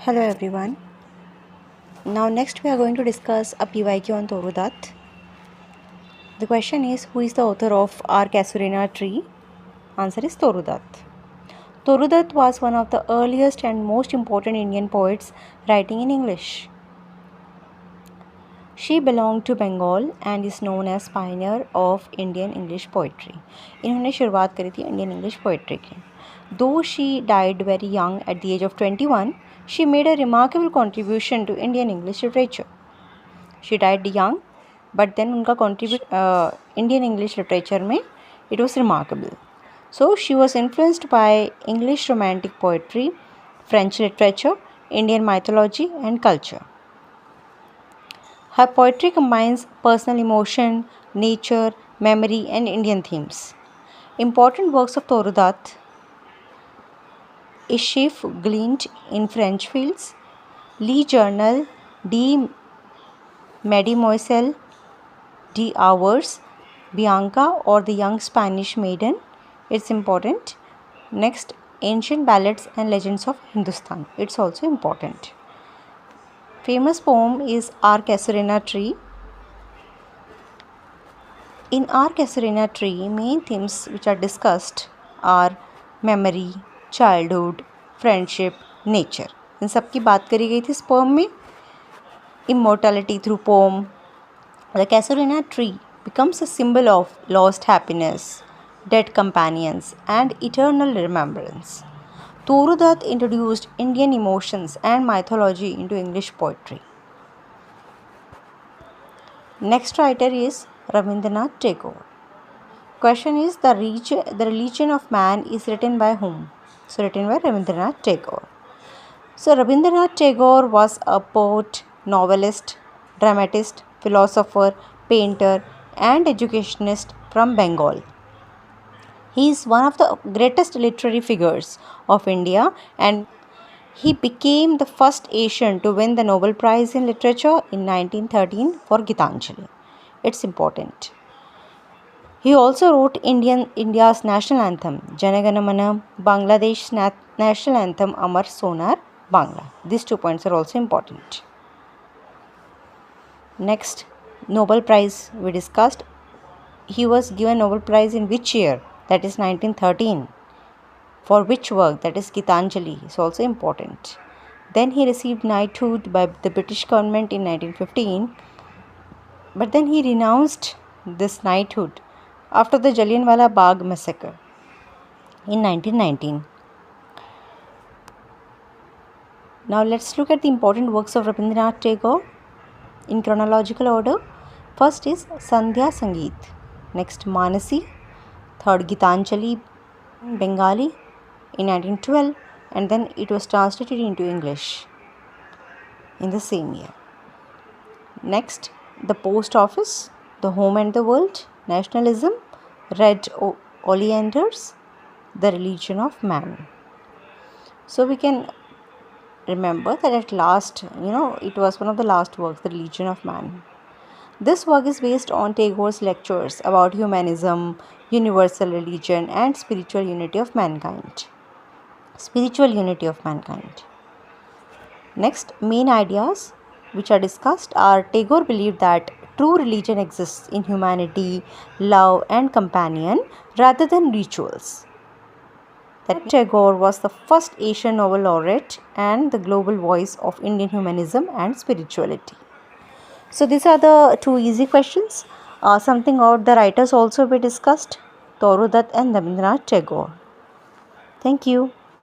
Hello everyone. Now next we are going to discuss a PYQ on Toru Dutt. The question is, who is the author of Our Casuarina Tree? Answer is Toru Dutt. Toru Dutt was one of the earliest and most important Indian poets writing in English. She belonged to Bengal and is known as pioneer of Indian English poetry. इन्होंने शुरुआत करी थी Indian English poetry की. Though she died very young at the age of 21, she made a remarkable contribution to Indian English literature. She died young, but then उनका contribution Indian English literature में it was remarkable. So she was influenced by English Romantic poetry, French literature, Indian mythology and culture. Her poetry combines personal emotion, nature, memory and Indian themes. Important works of Toru Dutt is Sheaf Gleaned in French Fields, Lee Journal, de Mademoiselle d'Hours, Bianca or the Young Spanish Maiden. It's important. Next, Ancient Ballads and Legends of Hindustan. It's also important. Famous poem is Our Casuarina Tree. In Our Casuarina Tree, main themes which are discussed are memory, childhood, friendship, nature. इन सब की बात करी गई थी इस pome में. Immortality through poem. The Casuarina tree becomes a symbol of lost happiness, dead companions, and eternal remembrance. Toru Dutt introduced Indian emotions and mythology into English poetry. Next writer is Rabindranath Tagore. Question is, the Religion of Man is written by whom? So written by Rabindranath Tagore. So Rabindranath Tagore was a poet, novelist, dramatist, philosopher, painter and educationist from Bengal. He is one of the greatest literary figures of India and he became the first Asian to win the Nobel Prize in Literature in 1913 for Gitanjali. It's important. He also wrote India's national anthem, Jana Gana Mana, Bangladesh's national anthem, Amar Sonar Bangla. These 2 points are also important. Next, Nobel Prize we discussed. He was given Nobel Prize in which year? That is 1913. For which work? That is Gitanjali. It's also important. Then he received knighthood by the British government in 1915. But then he renounced this knighthood after the Jallianwala Bagh massacre in 1919. Now let's look at the important works of Rabindranath Tagore in chronological order. First is Sandhya Sangeet. Next, Manasi. Third, Gitanjali, Bengali in 1912, and then it was translated into English in the same year. Next, The Post Office, The Home and the World, Nationalism, Red Oleanders, The Religion of Man. So we can remember that at last, it was one of the last works, The Religion of Man. This work is based on Tagore's lectures about humanism, universal religion and spiritual unity of mankind. Next, main ideas which are discussed are: Tagore believed that true religion exists in humanity, love and companion rather than rituals. That Tagore was the first Asian Nobel laureate and the global voice of Indian humanism and spirituality. So these are the 2 easy questions. Something about the writers also we discussed, Toru Dutt and Rabindranath Tagore. Thank you.